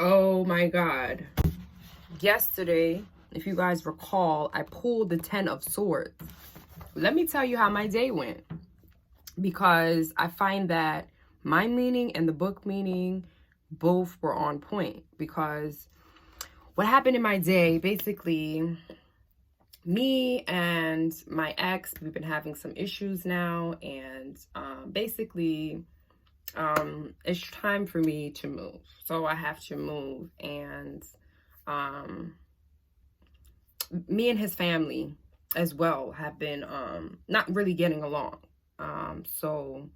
Oh my God. Yesterday, if you guys recall, I pulled the 10 of Swords. Let me tell you how my day went. Because I find that my meaning and the book meaning both were on point. Because what happened in my day, basically, me and my ex, we've been having some issues now. And basically, it's time for me to move. So I have to move. And me and his family as well have been not really getting along. So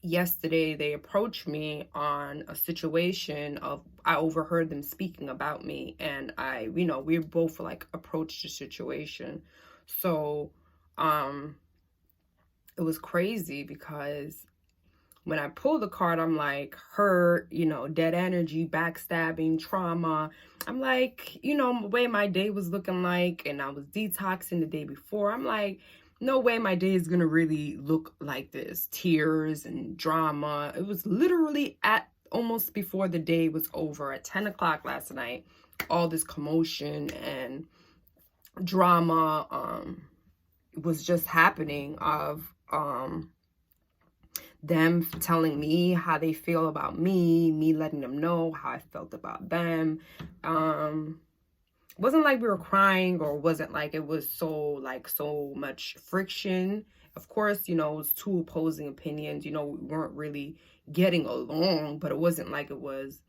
yesterday they approached me on a situation of, I overheard them speaking about me, and we both like approached the situation. So it was crazy because when I pulled the card, I'm like, hurt, dead energy, backstabbing, trauma. I'm like, the way my day was looking like, and I was detoxing the day before. I'm like, no way my day is going to really look like this. Tears and drama. It was literally at almost before the day was over at 10 o'clock last night. All this commotion and drama was just happening of them telling me how they feel about me letting them know how I felt about them. It wasn't like we were crying, or wasn't like it was so much friction. Of course, it was two opposing opinions. We weren't really getting along, but it wasn't like it was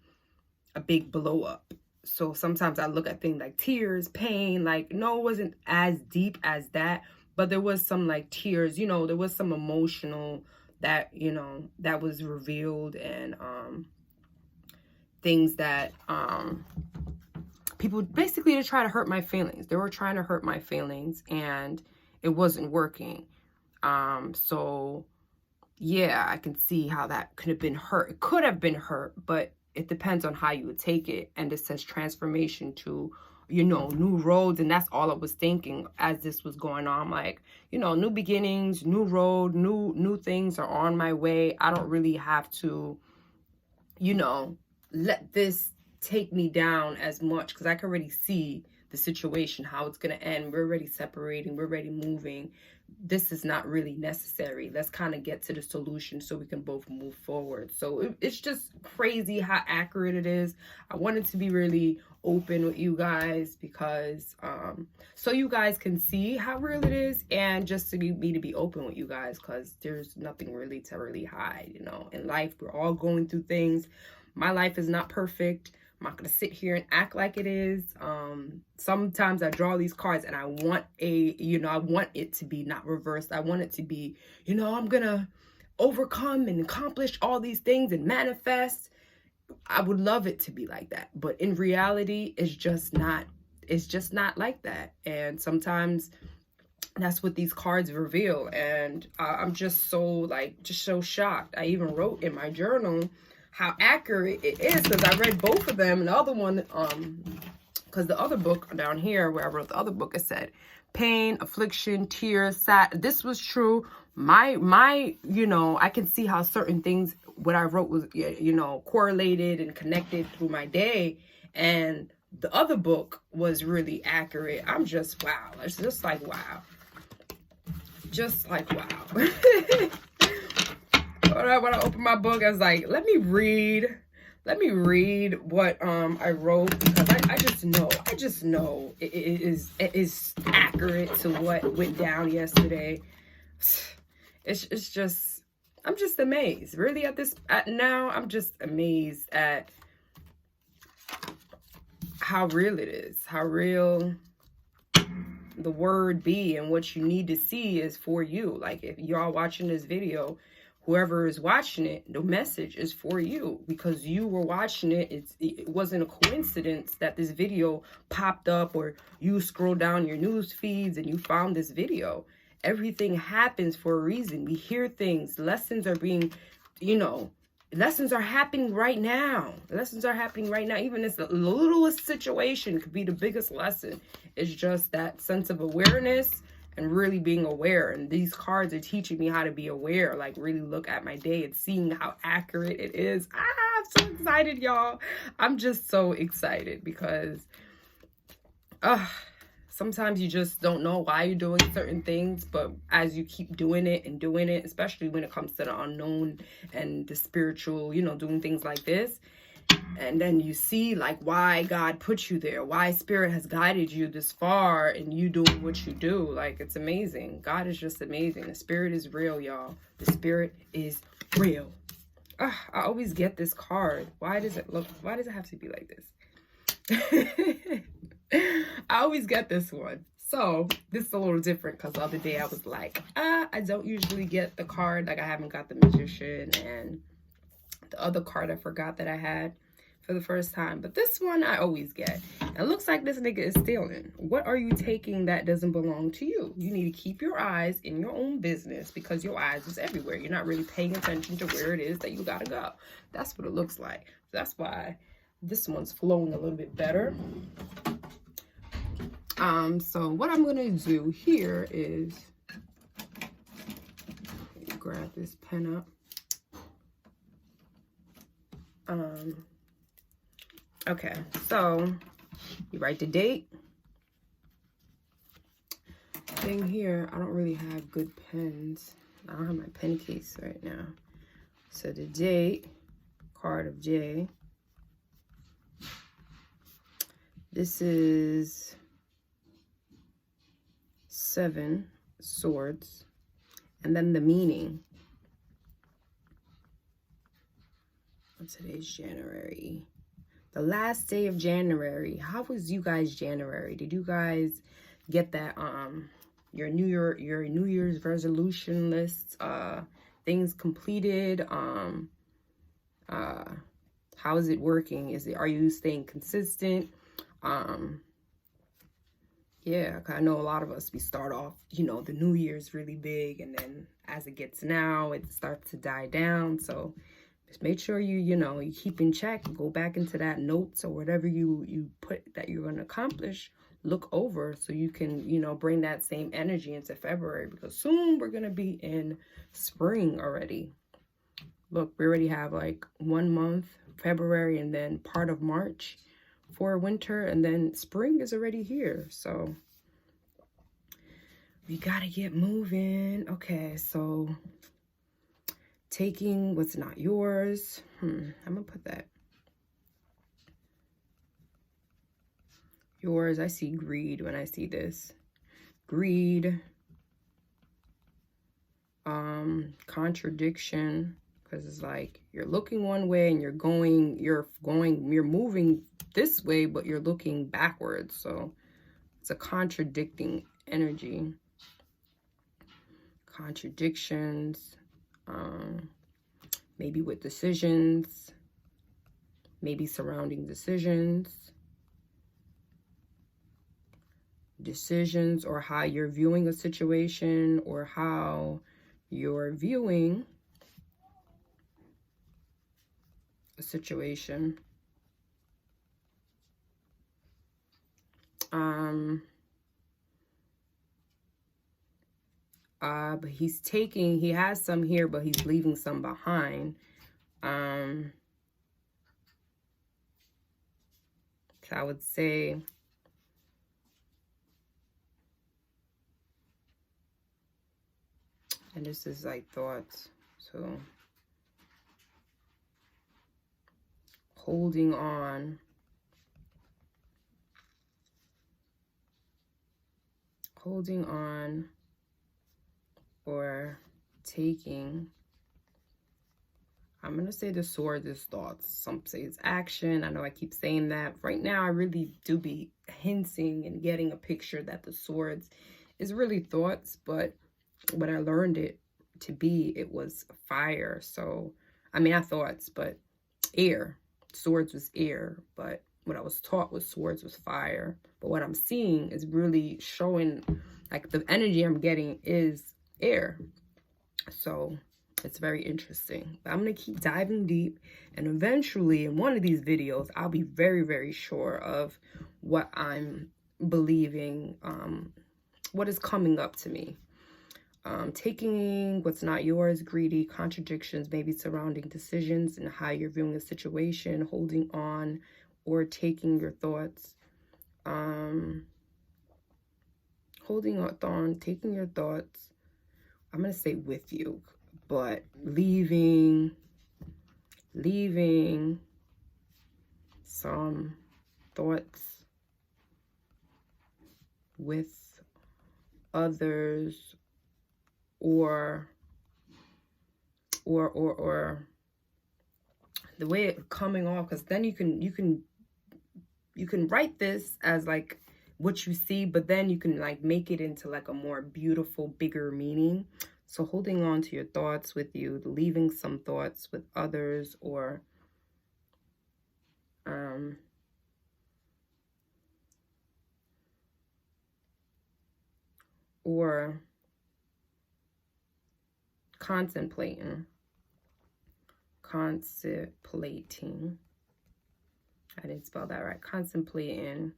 a big blow up. So sometimes I look at things like tears, pain, no, it wasn't as deep as that, but there was some tears, there was some emotional that that was revealed, and things that people basically to try to hurt my feelings. They were trying to hurt my feelings, and it wasn't working. So yeah, I can see how that could have been hurt. It could have been hurt, but it depends on how you would take it. And it says transformation to new roads. And that's all I was thinking as this was going on. I'm like, new beginnings, new road, new things are on my way. I don't really have to, let this take me down as much, because I can already see the situation, how it's going to end. We're already separating. We're already moving. This is not really necessary. Let's kind of get to the solution so we can both move forward. So it's just crazy how accurate it is. I wanted to be really open with you guys because so you guys can see how real it is, and just to be open with you guys, because there's nothing really to really hide. In life, we're all going through things. My life is not perfect. I'm not going to sit here and act like it is. Sometimes I draw these cards and I want I want it to be not reversed. I want it to be, I'm going to overcome and accomplish all these things and manifest. I would love it to be like that. But in reality, it's just not like that. And sometimes that's what these cards reveal. And I'm just so shocked. I even wrote in my journal how accurate it is, because I read both of them. And the other one, because the other book down here where I wrote the other book, it said pain, affliction, tears, sad. This was true. My I can see how certain things, what I wrote was, correlated and connected through my day. And the other book was really accurate. I'm just, wow. It's just like, wow. Just like, wow. When I opened my book, I was like, let me read what I wrote, because I just know it is accurate to what went down yesterday. It's just, I'm just amazed. Really now, I'm just amazed at how real it is, how real the word be, and what you need to see is for you. Like, if y'all watching this video, whoever is watching it, the message is for you, because you were watching it. It wasn't a coincidence that this video popped up, or you scroll down your news feeds and you found this video. Everything happens for a reason. We hear things. Lessons are being, lessons are happening right now. Lessons are happening right now. Even this the littlest situation could be the biggest lesson. It's just that sense of awareness and really being aware. And these cards are teaching me how to be aware, like really look at my day and seeing how accurate it is. I'm so excited, y'all. I'm just so excited because sometimes you just don't know why you're doing certain things, but as you keep doing it and doing it, especially when it comes to the unknown and the spiritual, you know, doing things like this, and then you see like why God put you there, why spirit has guided you this far and you doing what you do. Like, it's amazing. God is just amazing. The spirit is real, y'all. The spirit is real. I always get this card. Why does it have to be like this? I always get this one. So this is a little different because the other day I was like, I don't usually get the card. Like, I haven't got the Magician, and the other card I forgot that I had for the first time. But this one I always get. And it looks like this nigga is stealing. What are you taking that doesn't belong to you? You need to keep your eyes in your own business because your eyes is everywhere. You're not really paying attention to where it is that you gotta go. That's what it looks like. That's why this one's flowing a little bit better. So what I'm gonna do here is grab this pen up. Okay, so you write the date. Thing here, I don't really have good pens. I don't have my pen case right now. So the date, card of J. This is 7 swords, and then the meaning. Today's January, the last day of January. How was you guys January? Did you guys get that your New Year's resolution list, things completed? How is it working? Are you staying consistent? Yeah, I know a lot of us, we start off, you know, the New Year's really big, and then as it gets now, it starts to die down. So just make sure you keep in check, go back into that notes or whatever you put that you're going to accomplish, look over so you can, bring that same energy into February, because soon we're going to be in spring already. Look, we already have like 1 month, February, and then part of March for winter, and then spring is already here. So we got to get moving. Okay, so taking what's not yours. I'm gonna put that. Yours, I see greed when I see this. Greed. Contradiction, because it's like you're looking one way and you're moving this way, but you're looking backwards. So it's a contradicting energy. Contradictions. Maybe with decisions, maybe surrounding decisions, or how you're viewing a situation, or how you're viewing a situation. But he has some here, but he's leaving some behind. So I would say and this is like thoughts. So holding on. Or taking. I'm going to say the sword is thoughts. Some say it's action. I know I keep saying that. Right now, I really do be hinting and getting a picture that the swords is really thoughts. But what I learned it to be, it was fire. So, I mean, not thoughts, but air. Swords was air. But what I was taught was swords was fire. But what I'm seeing is really showing, like, the energy I'm getting is air. So it's very interesting. But I'm going to keep diving deep, and eventually in one of these videos I'll be very, very sure of what I'm believing, what is coming up to me. Taking what's not yours, greedy, contradictions, maybe surrounding decisions and how you're viewing a situation, holding on or taking your thoughts. Holding on, taking your thoughts. I'm going to say with you, but leaving some thoughts with others, or the way it coming off, because then you can write this as like what you see, but then you can like make it into like a more beautiful, bigger meaning. So holding on to your thoughts with you, leaving some thoughts with others, or contemplating. I didn't spell that right. Contemplating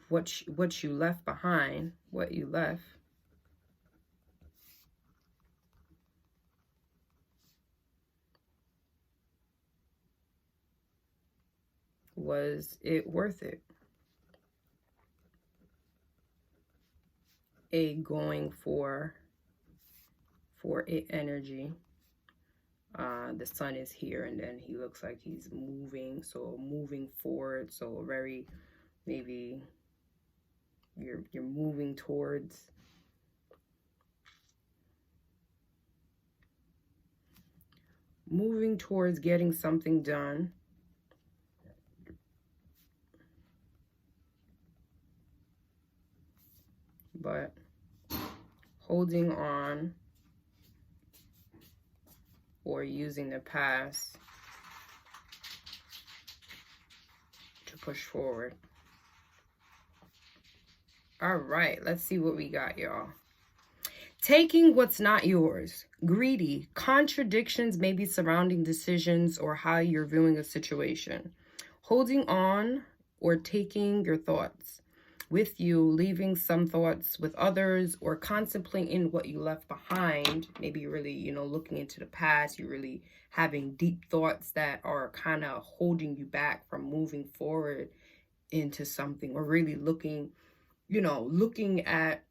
what you left behind, what you left. Was it worth it? A going for it energy. The sun is here, and then he looks like he's moving, so moving forward. So very, maybe you're moving towards getting something done. But holding on or using the past to push forward. All right, let's see what we got, y'all. Taking what's not yours, greedy, contradictions maybe surrounding decisions or how you're viewing a situation. Holding on or taking your thoughts with you, leaving some thoughts with others, or contemplating what you left behind. Maybe you're really, looking into the past. You're really having deep thoughts that are kind of holding you back from moving forward into something, or really looking at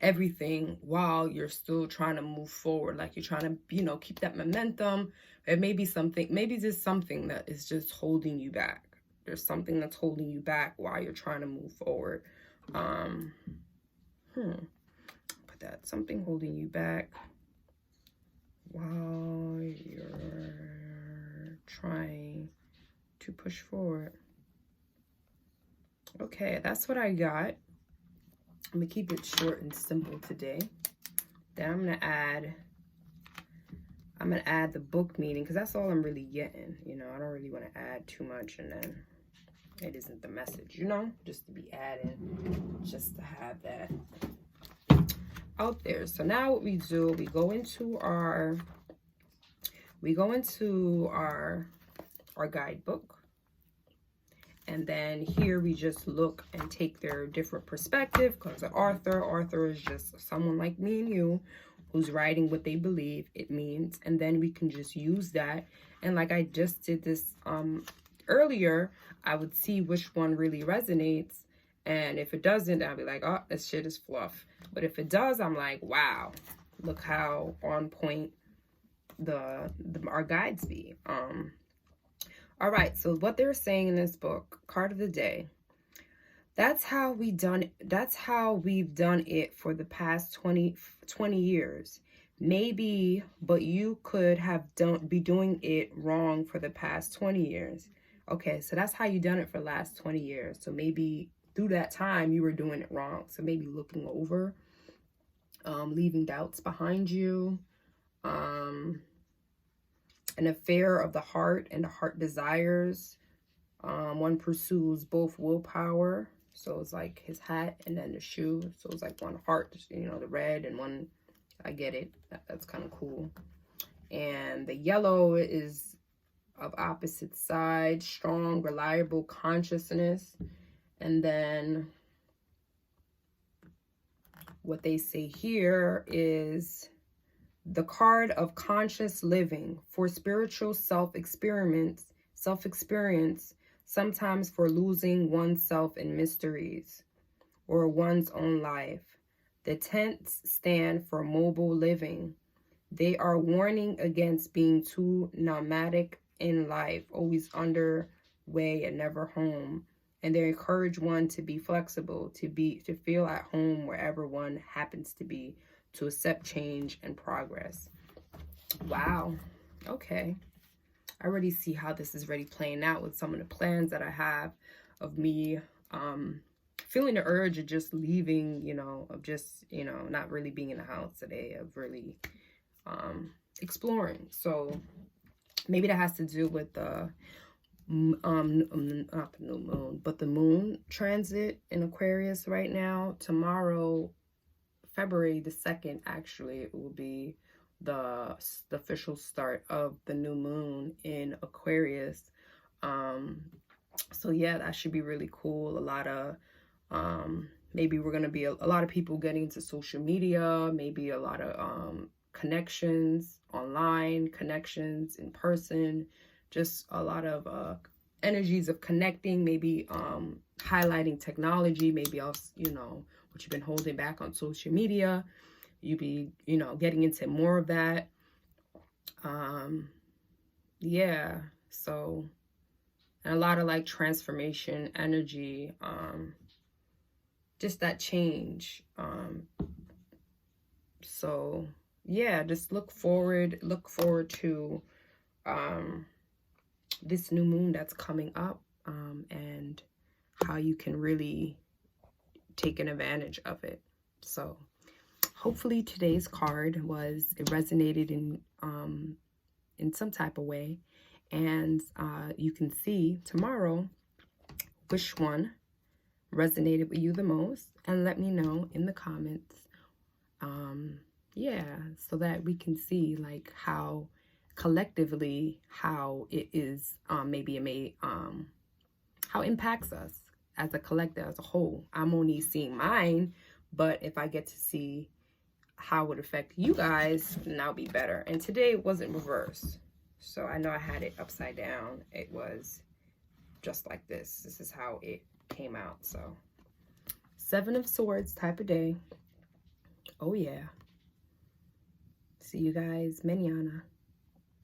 everything while you're still trying to move forward. Like you're trying to, keep that momentum. It may be maybe there's something that is just holding you back. There's something that's holding you back while you're trying to move forward. But that's something holding you back while you're trying to push forward. Okay, that's what I got. I'm gonna keep it short and simple today. Then I'm gonna add the book meaning, because that's all I'm really getting. I don't really want to add too much, and then it isn't the message, just to be adding, just to have that out there. So now what we do, we go into our guidebook. And then here we just look and take their different perspective, because Arthur is just someone like me and you who's writing what they believe it means. And then we can just use that. And like I just did this earlier, I would see which one really resonates. And if it doesn't, I'll be like, oh, this shit is fluff. But if it does, I'm like, wow, look how on point our guides be. All right, so what they're saying in this book, card of the day, that's how we've done it for the past 20 years. Maybe, but you could be doing it wrong for the past 20 years. Okay, so that's how you done it for the last 20 years. So maybe through that time you were doing it wrong. So maybe looking over, leaving doubts behind you, an affair of the heart and the heart desires. One pursues both willpower. So it's like his hat and then the shoe. So it's like one heart, the red, and one, I get it. That's kind of cool. And the yellow is of opposite side, strong, reliable consciousness. And then what they say here is the card of conscious living for spiritual self-experience, sometimes for losing oneself in mysteries or one's own life. The tents stand for mobile living. They are warning against being too nomadic in life, always underway and never home. And they encourage one to be flexible, to feel at home wherever one happens to be, to accept change and progress. Wow. Okay. I already see how this is already playing out with some of the plans that I have of me feeling the urge of just leaving, you know, of just, you know, not really being in the house today, of really exploring. So maybe that has to do with the not the new moon, but the moon transit in Aquarius right now. Tomorrow, February the 2nd, actually, it will be the official start of the new moon in Aquarius. So yeah, that should be really cool. A lot of maybe we're gonna be a lot of people getting into social media, maybe a lot of connections online, connections in person, just a lot of energies of connecting, maybe highlighting technology, maybe also, you know, what you've been holding back on social media, you be, you know, getting into more of that. Yeah, so, and a lot of like transformation energy, just that change. So yeah, just look forward to this new moon that's coming up, and how you can really take an advantage of it. So hopefully today's card it resonated in some type of way, and you can see tomorrow which one resonated with you the most, and let me know in the comments. Yeah, so that we can see like how collectively how it is maybe it may how it impacts us as a collective, as a whole. I'm only seeing mine, but if I get to see how it would affect you guys, then that'll be better. And today it wasn't reversed, so I know I had it upside down. It was just like this. This is how it came out. So 7 of Swords type of day. Oh yeah. See you guys mañana.